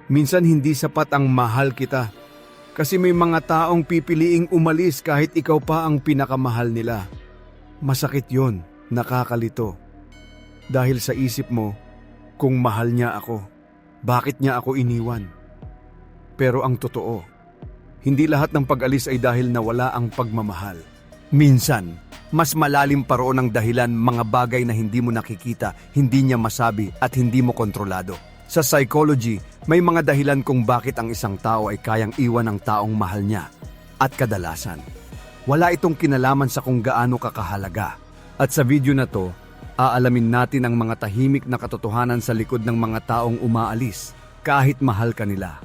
Minsan hindi sapat ang mahal kita. Kasi may mga taong pipiliing umalis kahit ikaw pa ang pinakamahal nila. Masakit yon, nakakalito. Dahil sa isip mo, kung mahal niya ako, bakit niya ako iniwan? Pero ang totoo, hindi lahat ng pag-alis ay dahil nawala ang pagmamahal. Minsan, mas malalim pa roon ang dahilan, mga bagay na hindi mo nakikita, hindi niya masabi at hindi mo kontrolado. Sa psychology, may mga dahilan kung bakit ang isang tao ay kayang iwan ang taong mahal niya. At kadalasan, wala itong kinalaman sa kung gaano kakahalaga. At sa video na to, aalamin natin ang mga tahimik na katotohanan sa likod ng mga taong umaalis kahit mahal ka nila.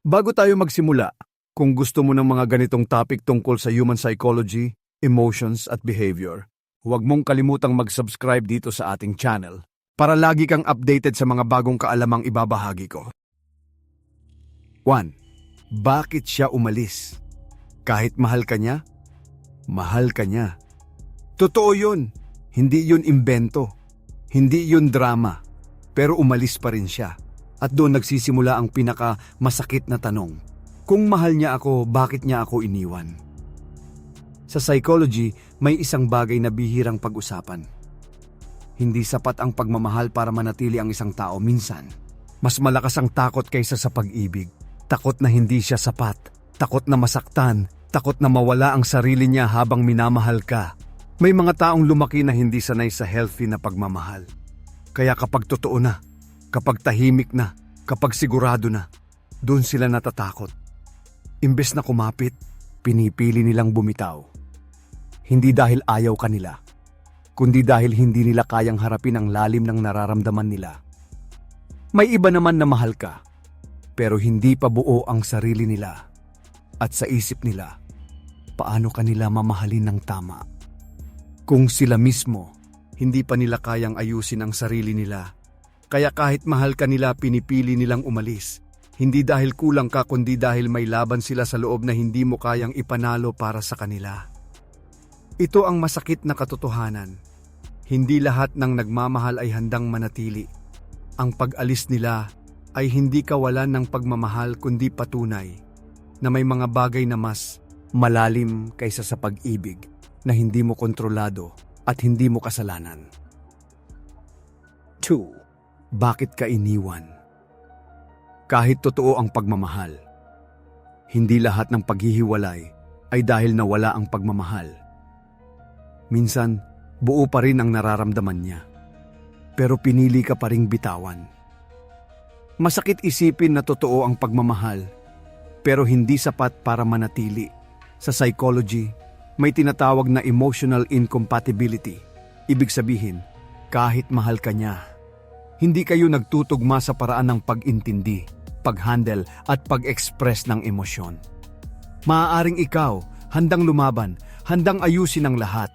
Bago tayo magsimula, kung gusto mo ng mga ganitong topic tungkol sa human psychology, emotions at behavior, huwag mong kalimutang mag-subscribe dito sa ating channel para lagi kang updated sa mga bagong kaalamang ibabahagi ko. 1. Bakit siya umalis? Kahit mahal ka niya? Mahal ka niya. Totoo yun. Hindi yun imbento. Hindi yun drama. Pero umalis pa rin siya. At doon nagsisimula ang pinaka-masakit na tanong. Kung mahal niya ako, bakit niya ako iniwan? Sa psychology, may isang bagay na bihirang pag-usapan. Hindi sapat ang pagmamahal para manatili ang isang tao minsan. Mas malakas ang takot kaysa sa pag-ibig. Takot na hindi siya sapat. Takot na masaktan. Takot na mawala ang sarili niya habang minamahal ka. May mga taong lumaki na hindi sanay sa healthy na pagmamahal. Kaya kapag totoo na, kapag tahimik na, kapag sigurado na, doon sila natatakot. Imbes na kumapit, pinipili nilang bumitaw. Hindi dahil ayaw kanila, kundi dahil hindi nila kayang harapin ang lalim ng nararamdaman nila. May iba naman na mahal ka, pero hindi pa buo ang sarili nila. At sa isip nila, paano kanila mamahalin ng tama? Kung sila mismo, hindi pa nila kayang ayusin ang sarili nila. Kaya kahit mahal ka nila, pinipili nilang umalis. Hindi dahil kulang ka, kundi dahil may laban sila sa loob na hindi mo kayang ipanalo para sa kanila. Ito ang masakit na katotohanan. Hindi lahat ng nagmamahal ay handang manatili. Ang pag-alis nila ay hindi kawalan ng pagmamahal, kundi patunay na may mga bagay na mas malalim kaysa sa pag-ibig na hindi mo kontrolado at hindi mo kasalanan. 2. Bakit ka iniwan? Kahit totoo ang pagmamahal, hindi lahat ng paghihiwalay ay dahil nawala ang pagmamahal. Minsan, buo pa rin ang nararamdaman niya, pero pinili ka pa ring bitawan. Masakit isipin na totoo ang pagmamahal, pero hindi sapat para manatili. Sa psychology, may tinatawag na emotional incompatibility. Ibig sabihin, kahit mahal ka niya, hindi kayo nagtutugma sa paraan ng pag-intindi, pag-handle at pag-express ng emosyon. Maaaring ikaw, handang lumaban, handang ayusin ang lahat.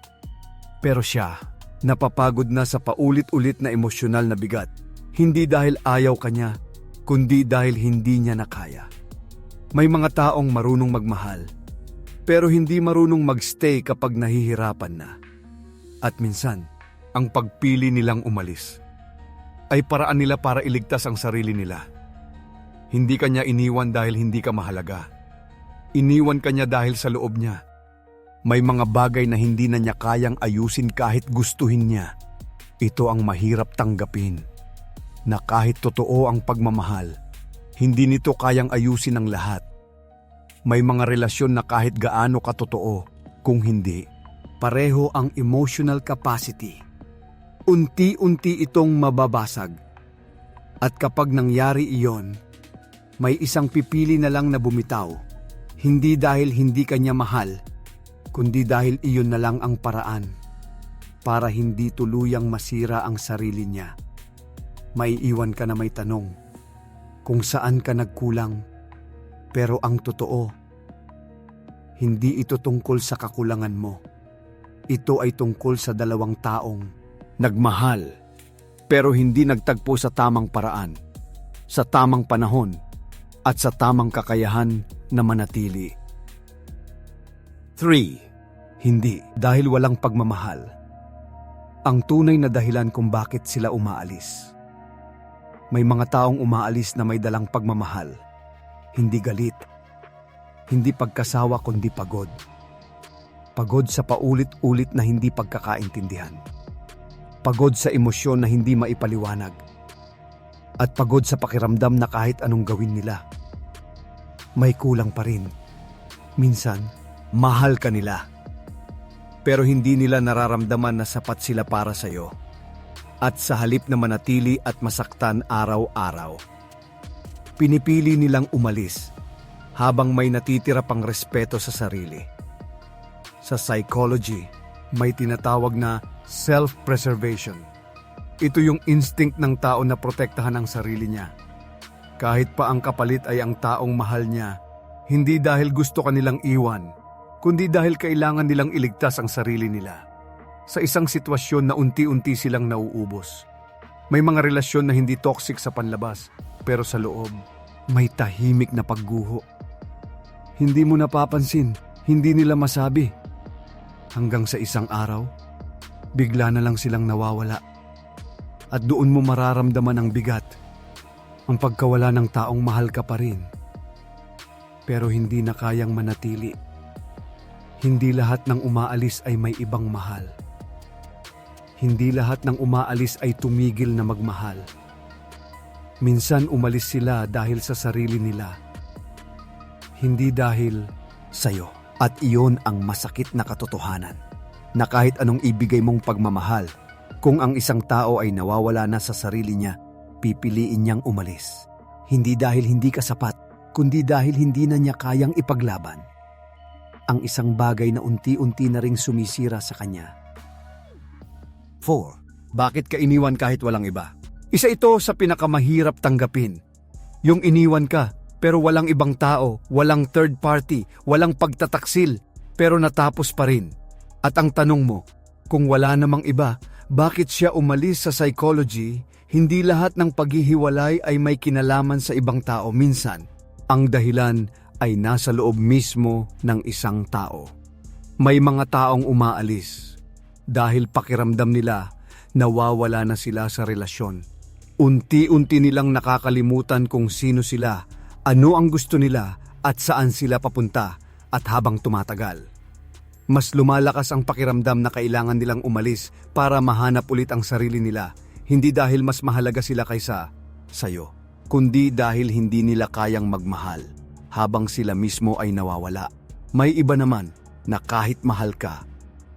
Pero siya, napapagod na sa paulit-ulit na emosyonal na bigat. Hindi dahil ayaw ka niya, kundi dahil hindi niya nakaya. May mga taong marunong magmahal, pero hindi marunong magstay kapag nahihirapan na. At minsan, ang pagpili nilang umalis ay paraan nila para iligtas ang sarili nila. Hindi ka niya iniwan dahil hindi ka mahalaga. Iniwan ka niya dahil sa loob niya. May mga bagay na hindi na niya kayang ayusin kahit gustuhin niya. Ito ang mahirap tanggapin, na kahit totoo ang pagmamahal, hindi nito kayang ayusin ang lahat. May mga relasyon na kahit gaano katotoo, kung hindi, pareho ang emotional capacity. Unti-unti itong mababasag. At kapag nangyari iyon, may isang pipili na lang na bumitaw, hindi dahil hindi kanya mahal, kundi dahil iyon na lang ang paraan para hindi tuluyang masira ang sarili niya. May iwan ka na may tanong kung saan ka nagkulang, pero ang totoo, hindi ito tungkol sa kakulangan mo. Ito ay tungkol sa dalawang taong nagmahal, pero hindi nagtagpo sa tamang paraan, sa tamang panahon, at sa tamang kakayahan na manatili. 3. Hindi dahil walang pagmamahal. Ang tunay na dahilan kung bakit sila umaalis. May mga taong umaalis na may dalang pagmamahal. Hindi galit. Hindi pagkasawa kundi pagod. Pagod sa paulit-ulit na hindi pagkakaintindihan. Pagod sa emosyon na hindi maipaliwanag. At pagod sa pakiramdam na kahit anong gawin nila, may kulang pa rin. Minsan, mahal ka nila. Pero hindi nila nararamdaman na sapat sila para sa'yo. At sa halip na manatili at masaktan araw-araw, pinipili nilang umalis habang may natitira pang respeto sa sarili. Sa psychology, may tinatawag na self-preservation. Ito yung instinct ng tao na protektahan ang sarili niya. Kahit pa ang kapalit ay ang taong mahal niya, hindi dahil gusto kanilang iwan, kundi dahil kailangan nilang iligtas ang sarili nila. Sa isang sitwasyon na unti-unti silang nauubos. May mga relasyon na hindi toxic sa panlabas, pero sa loob, may tahimik na pagguho. Hindi mo napapansin, hindi nila masabi. Hanggang sa isang araw, bigla na lang silang nawawala. At doon mo mararamdaman ang bigat, ang pagkawala ng taong mahal ka pa rin. Pero hindi na kayang manatili. Hindi lahat ng umaalis ay may ibang mahal. Hindi lahat ng umaalis ay tumigil na magmahal. Minsan umalis sila dahil sa sarili nila. Hindi dahil sa'yo. At iyon ang masakit na katotohanan. Na kahit anong ibigay mong pagmamahal, kung ang isang tao ay nawawala na sa sarili niya, pipiliin niyang umalis. Hindi dahil hindi ka sapat, kundi dahil hindi na niya kayang ipaglaban ang isang bagay na unti-unti na ring sumisira sa kanya. 4. Bakit ka iniwan kahit walang iba? Isa ito sa pinakamahirap tanggapin. Yung iniwan ka, pero walang ibang tao, walang third party, walang pagtataksil, pero natapos pa rin. At ang tanong mo, kung wala namang iba, bakit siya umalis? Sa psychology, hindi lahat ng paghihiwalay ay may kinalaman sa ibang tao. Minsan, ang dahilan ay nasa loob mismo ng isang tao. May mga taong umaalis dahil pakiramdam nila nawawala na sila sa relasyon. Unti-unti nilang nakakalimutan kung sino sila, ano ang gusto nila at saan sila papunta. At habang tumatagal, mas lumalakas ang pakiramdam na kailangan nilang umalis para mahanap ulit ang sarili nila. Hindi dahil mas mahalaga sila kaysa sayo, kundi dahil hindi nila kayang magmahal habang sila mismo ay nawawala. May iba naman na kahit mahal ka,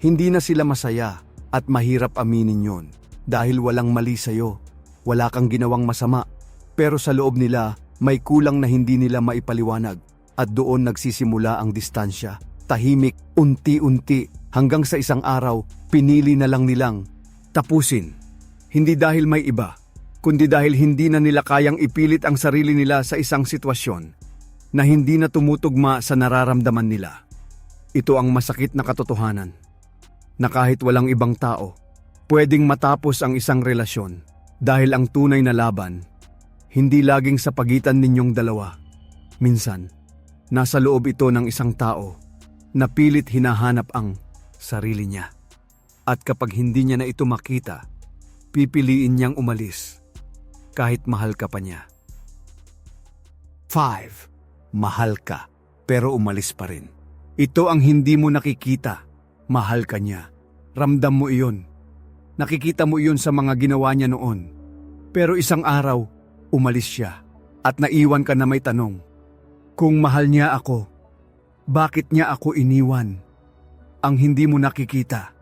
hindi na sila masaya at mahirap aminin yon dahil walang mali sa'yo, wala kang ginawang masama, pero sa loob nila may kulang na hindi nila maipaliwanag at doon nagsisimula ang distansya. Tahimik, unti-unti, hanggang sa isang araw, pinili na lang nilang tapusin. Hindi dahil may iba, kundi dahil hindi na nila kayang ipilit ang sarili nila sa isang sitwasyon na hindi na tumutugma sa nararamdaman nila. Ito ang masakit na katotohanan, na kahit walang ibang tao, pwedeng matapos ang isang relasyon dahil ang tunay na laban, hindi laging sa pagitan ninyong dalawa. Minsan, nasa loob ito ng isang tao na pilit hinahanap ang sarili niya. At kapag hindi niya na ito makita, pipiliin niyang umalis kahit mahal ka pa niya. 5. Mahal ka pero umalis pa rin. Ito ang hindi mo nakikita. Mahal ka niya. Ramdam mo iyon. Nakikita mo iyon sa mga ginawa niya noon. Pero isang araw, umalis siya at naiwan ka na may tanong. Kung mahal niya ako, bakit niya ako iniwan? Ang hindi mo nakikita.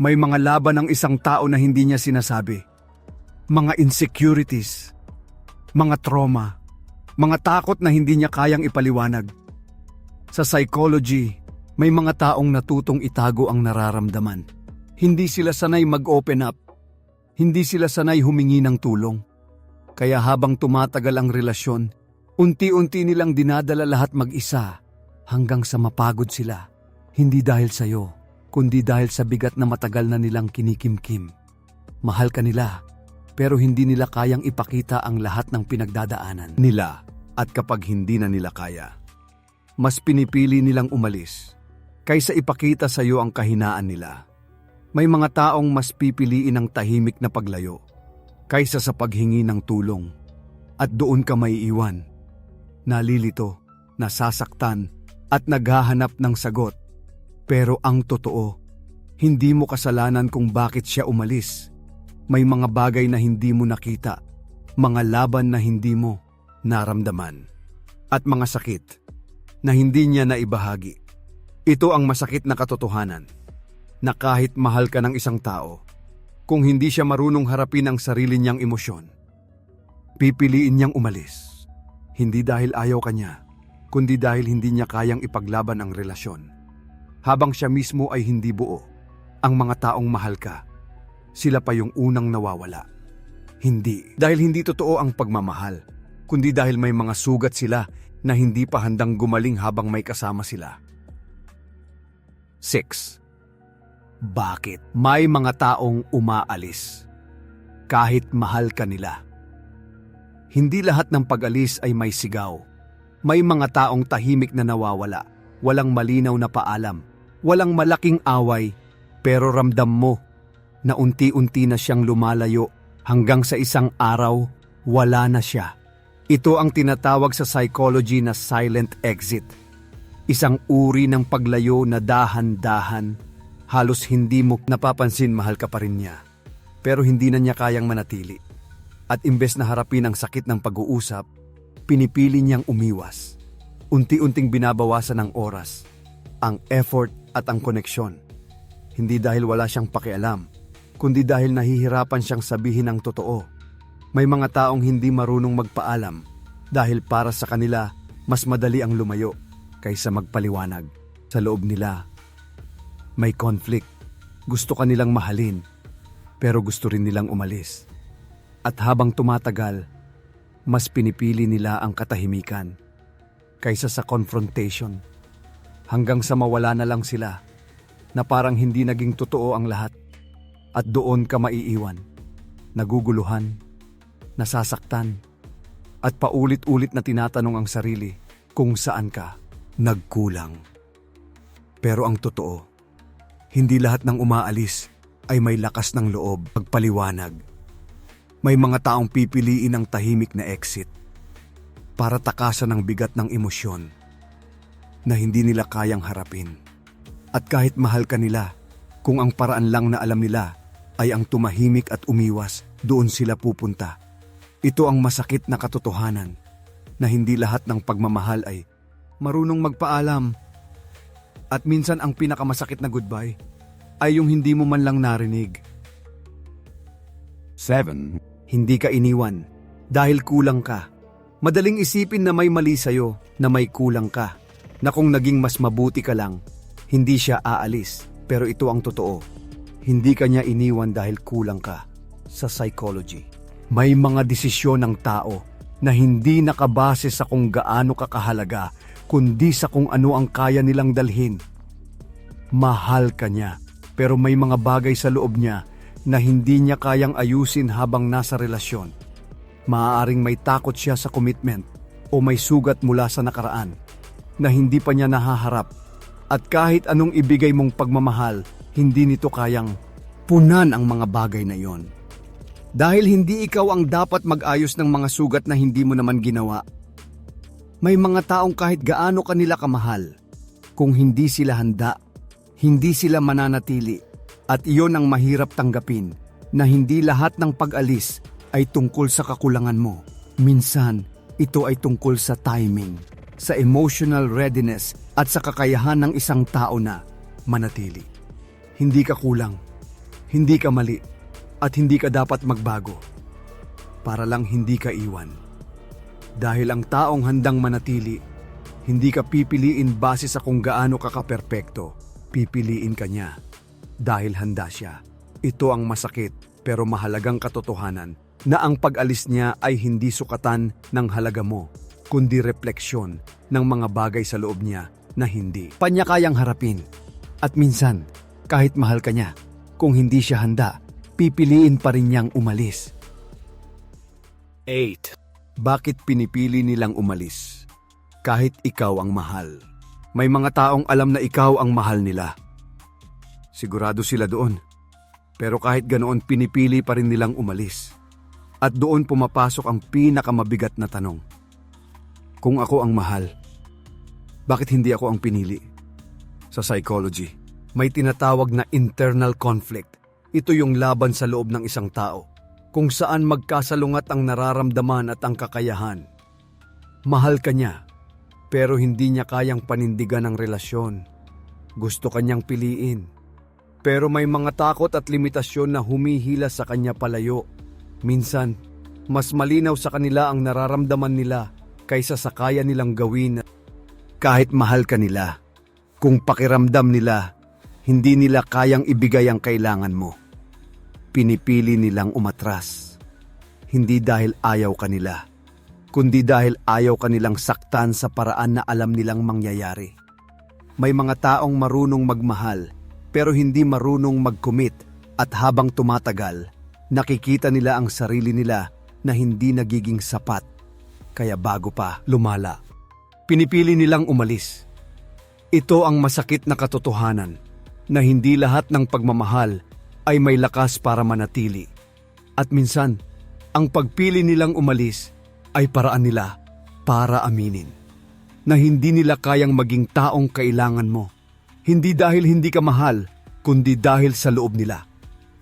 May mga laban ng isang tao na hindi niya sinasabi. Mga insecurities, mga trauma, mga takot na hindi niya kayang ipaliwanag. Sa psychology, may mga taong natutong itago ang nararamdaman. Hindi sila sanay mag-open up. Hindi sila sanay humingi ng tulong. Kaya habang tumatagal ang relasyon, unti-unti nilang dinadala lahat mag-isa hanggang sa mapagod sila. Hindi dahil sa'yo, kundi dahil sa bigat na matagal na nilang kinikimkim. Mahal ka nila, pero hindi nila kayang ipakita ang lahat ng pinagdadaanan nila. At kapag hindi na nila kaya, mas pinipili nilang umalis kaysa ipakita sa iyo ang kahinaan nila. May mga taong mas pipiliin ang tahimik na paglayo. kaysa sa paghingi ng tulong. At doon ka maiiwan, nalilito, nasasaktan, at naghahanap ng sagot. Pero ang totoo, hindi mo kasalanan kung bakit siya umalis. May mga bagay na hindi mo nakita, mga laban na hindi mo naramdaman, at mga sakit na hindi niya naibahagi. Ito ang masakit na katotohanan, na kahit mahal ka ng isang tao, kung hindi siya marunong harapin ang sarili niyang emosyon, pipiliin niyang umalis. Hindi dahil ayaw ka niya, kundi dahil hindi niya kayang ipaglaban ang relasyon. Habang siya mismo ay hindi buo, ang mga taong mahal ka, sila pa yung unang nawawala. Hindi dahil hindi totoo ang pagmamahal, kundi dahil may mga sugat sila na hindi pa handang gumaling habang may kasama sila. 6. Bakit may mga taong umaalis kahit mahal ka nila? Hindi lahat ng pag-alis ay may sigaw. May mga taong tahimik na nawawala, walang malinaw na paalam, walang malaking away, pero ramdam mo na unti-unti na siyang lumalayo hanggang sa isang araw, wala na siya. Ito ang tinatawag sa psychology na silent exit. Isang uri ng paglayo na dahan-dahan, halos hindi mo napapansin mahal ka pa rin niya. Pero hindi na niya kayang manatili. At imbes na harapin ang sakit ng pag-uusap, pinipili niyang umiwas. Unti-unting binabawasan ang oras, ang effort at ang koneksyon. Hindi dahil wala siyang pakialam, kundi dahil nahihirapan siyang sabihin ang totoo. May mga taong hindi marunong magpaalam dahil para sa kanila mas madali ang lumayo kaysa magpaliwanag. Sa loob nila may conflict. Gusto ka nilang mahalin, pero gusto rin nilang umalis. At habang tumatagal, mas pinipili nila ang katahimikan kaysa sa confrontation. Hanggang sa mawala na lang sila, na parang hindi naging totoo ang lahat. At doon ka maiiwan, naguguluhan, nasasaktan, at paulit-ulit na tinatanong ang sarili kung saan ka nagkulang. Pero ang totoo, hindi lahat ng umaalis ay may lakas ng loob pagpaliwanag. May mga taong pipiliin ang tahimik na exit para takasan ang bigat ng emosyon na hindi nila kayang harapin. At kahit mahal ka nila, kung ang paraan lang na alam nila ay ang tumahimik at umiwas, doon sila pupunta. Ito ang masakit na katotohanan na hindi lahat ng pagmamahal ay marunong magpaalam. At minsan ang pinakamasakit na goodbye ay yung hindi mo man lang narinig. 7. Hindi ka iniwan dahil kulang ka. Madaling isipin na may mali sa'yo, na may kulang ka, na kung naging mas mabuti ka lang, hindi siya aalis. Pero ito ang totoo. Hindi ka niya iniwan dahil kulang ka. Sa psychology, may mga desisyon ng tao na hindi nakabase sa kung gaano ka kahalaga, kundi sa kung ano ang kaya nilang dalhin. Mahal ka niya, pero may mga bagay sa loob niya na hindi niya kayang ayusin habang nasa relasyon. Maaaring may takot siya sa commitment o may sugat mula sa nakaraan na hindi pa niya nahaharap. At kahit anong ibigay mong pagmamahal, hindi nito kayang punan ang mga bagay na iyon. Dahil hindi ikaw ang dapat mag-ayos ng mga sugat na hindi mo naman ginawa. May mga taong kahit gaano kanila kamahal, kung hindi sila handa, hindi sila mananatili. At iyon ang mahirap tanggapin, na hindi lahat ng pag-alis ay tungkol sa kakulangan mo. Minsan, ito ay tungkol sa timing, sa emotional readiness at sa kakayahan ng isang tao na manatili. Hindi ka kulang, hindi ka mali, at hindi ka dapat magbago para lang hindi ka iwan. Dahil ang taong handang manatili, hindi ka pipiliin base sa kung gaano ka kaperpekto. Pipiliin ka niya dahil handa siya. Ito ang masakit pero mahalagang katotohanan na ang pag-alis niya ay hindi sukatan ng halaga mo, kundi refleksyon ng mga bagay sa loob niya na hindi pa niya kayang harapin. At minsan, kahit mahal ka niya, kung hindi siya handa, pipiliin pa rin niyang umalis. 8. Bakit pinipili nilang umalis? Kahit ikaw ang mahal. May mga taong alam na ikaw ang mahal nila. Sigurado sila doon. Pero kahit ganoon, pinipili pa rin nilang umalis. At doon pumapasok ang pinakamabigat na tanong. Kung ako ang mahal, bakit hindi ako ang pinili? Sa psychology, may tinatawag na internal conflict. Ito yung laban sa loob ng isang tao, kung saan magkasalungat ang nararamdaman at ang kakayahan. Mahal ka niya, pero hindi niya kayang panindigan ang relasyon. Gusto kanyang piliin, pero may mga takot at limitasyon na humihila sa kanya palayo. Minsan, mas malinaw sa kanila ang nararamdaman nila kaysa sa kaya nilang gawin. Kahit mahal ka nila, kung pakiramdam nila, hindi nila kayang ibigay ang kailangan mo. Pinipili nilang umatras. Hindi dahil ayaw ka nila, kundi dahil ayaw ka nilang saktan sa paraan na alam nilang mangyayari. May mga taong marunong magmahal, pero hindi marunong mag-commit, at habang tumatagal, nakikita nila ang sarili nila na hindi nagiging sapat. Kaya bago pa lumala, pinipili nilang umalis. Ito ang masakit na katotohanan na hindi lahat ng pagmamahal ay may lakas para manatili. At minsan, ang pagpili nilang umalis ay paraan nila para aminin na hindi nila kayang maging taong kailangan mo. Hindi dahil hindi ka mahal, kundi dahil sa loob nila.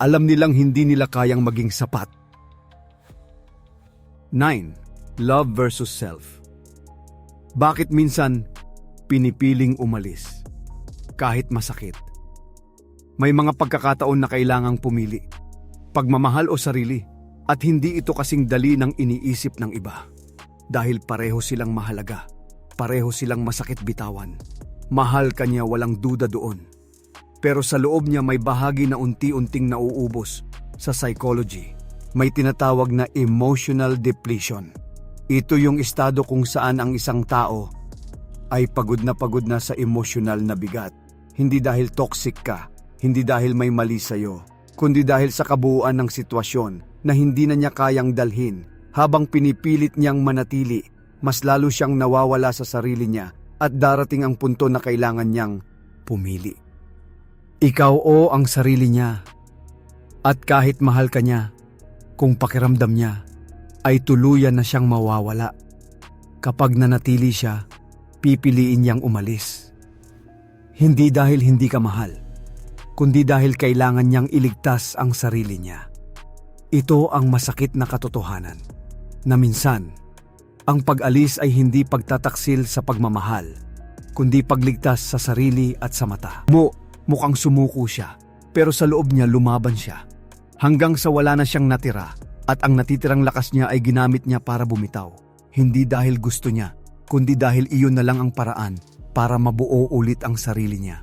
Alam nilang hindi nila kayang maging sapat. 9. Love versus self. Bakit minsan pinipiling umalis? Kahit masakit. May mga pagkakataon na kailangang pumili. Pagmamahal o sarili. At hindi ito kasing dali ng iniisip ng iba. Dahil pareho silang mahalaga. Pareho silang masakit bitawan. Mahal ka niya, walang duda doon. Pero sa loob niya may bahagi na unti-unting nauubos. Sa psychology, may tinatawag na emotional depletion. Ito yung estado kung saan ang isang tao ay pagod na sa emosyonal na bigat. Hindi dahil toxic ka, hindi dahil may mali sa'yo, kundi dahil sa kabuuan ng sitwasyon na hindi na niya kayang dalhin. Habang pinipilit niyang manatili, mas lalo siyang nawawala sa sarili niya at darating ang punto na kailangan niyang pumili. Ikaw o ang sarili niya. At kahit mahal ka niya, kung pakiramdam niya ay tuluyan na siyang mawawala. Kapag nanatili siya, pipiliin niyang umalis. Hindi dahil hindi ka mahal, kundi dahil kailangan niyang iligtas ang sarili niya. Ito ang masakit na katotohanan, na minsan, ang pag-alis ay hindi pagtataksil sa pagmamahal, kundi pagligtas sa sarili at sa mata. Mukhang sumuko siya, pero sa loob niya lumaban siya. Hanggang sa wala na siyang natira, at ang natitirang lakas niya ay ginamit niya para bumitaw. Hindi dahil gusto niya, kundi dahil iyon na lang ang paraan para mabuo ulit ang sarili niya.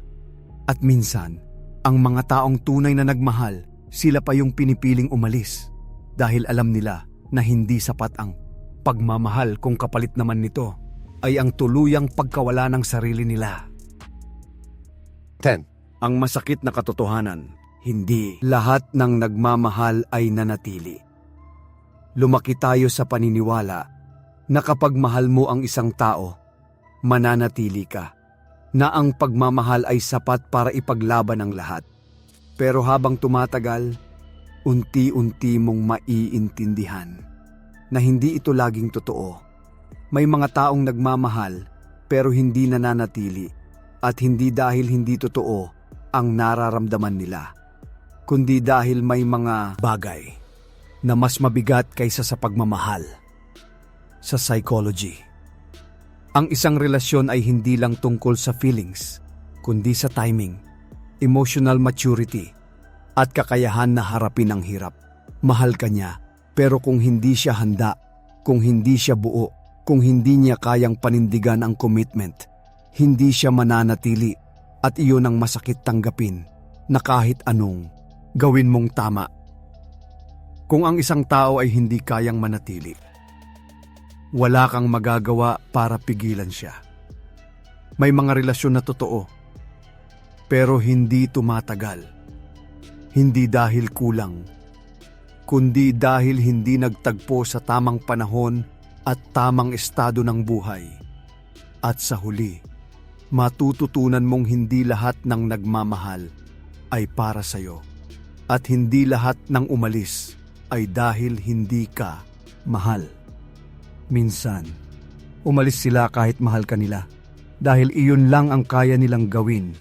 At minsan, ang mga taong tunay na nagmahal, sila pa yung pinipiling umalis. Dahil alam nila na hindi sapat ang pagmamahal kung kapalit naman nito ay ang tuluyang pagkawala ng sarili nila. 10. Ang masakit na katotohanan, hindi lahat ng nagmamahal ay nanatili. Lumaki tayo sa paniniwala na kapag mahal mo ang isang tao, mananatili ka, na ang pagmamahal ay sapat para ipaglaban ang lahat. Pero habang tumatagal, unti-unti mong maiintindihan na hindi ito laging totoo. May mga taong nagmamahal pero hindi nananatili, at hindi dahil hindi totoo ang nararamdaman nila, kundi dahil may mga bagay na mas mabigat kaysa sa pagmamahal. Sa psychology, ang isang relasyon ay hindi lang tungkol sa feelings, kundi sa timing, emotional maturity, at kakayahan na harapin ang hirap. Mahal ka niya, pero kung hindi siya handa, kung hindi siya buo, kung hindi niya kayang panindigan ang commitment, hindi siya mananatili. At iyon ang masakit tanggapin, na kahit anong gawin mong tama. Kung ang isang tao ay hindi kayang manatili, wala kang magagawa para pigilan siya. May mga relasyon na totoo, pero hindi tumatagal. Hindi dahil kulang, kundi dahil hindi nagtagpo sa tamang panahon at tamang estado ng buhay. At sa huli, matututunan mong hindi lahat ng nagmamahal ay para sa'yo, at hindi lahat ng umalis ay dahil hindi ka mahal. Minsan, umalis sila kahit mahal ka nila dahil iyon lang ang kaya nilang gawin.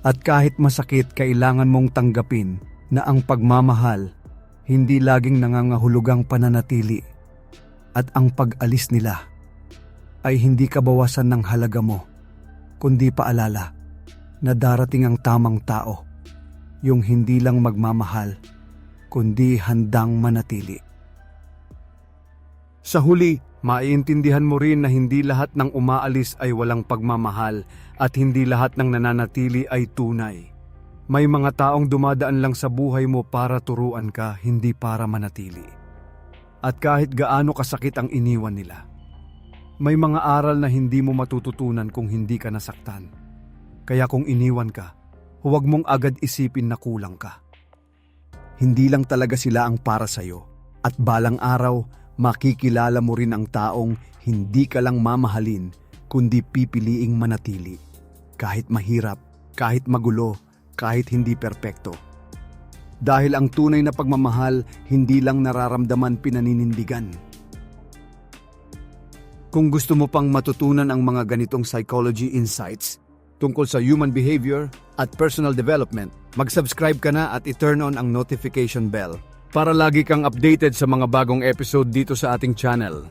At kahit masakit, kailangan mong tanggapin na ang pagmamahal hindi laging nangangahulugang pananatili. At ang pag-alis nila ay hindi kabawasan ng halaga mo, kundi paalala na darating ang tamang tao, yung hindi lang magmamahal, kundi handang manatili. Sa huli, maiintindihan mo rin na hindi lahat ng umaalis ay walang pagmamahal at hindi lahat ng nananatili ay tunay. May mga taong dumadaan lang sa buhay mo para turuan ka, hindi para manatili. At kahit gaano kasakit ang iniwan nila, may mga aral na hindi mo matututunan kung hindi ka nasaktan. Kaya kung iniwan ka, huwag mong agad isipin na kulang ka. Hindi lang talaga sila ang para sa'yo. At balang araw, makikilala mo rin ang taong hindi ka lang mamahalin, kundi pipiliing manatili. Kahit mahirap, kahit magulo, kahit hindi perpekto. Dahil ang tunay na pagmamahal, hindi lang nararamdaman, pinaninindigan. Kung gusto mo pang matutunan ang mga ganitong psychology insights tungkol sa human behavior at personal development, mag-subscribe ka na at i-turn on ang notification bell para lagi kang updated sa mga bagong episode dito sa ating channel.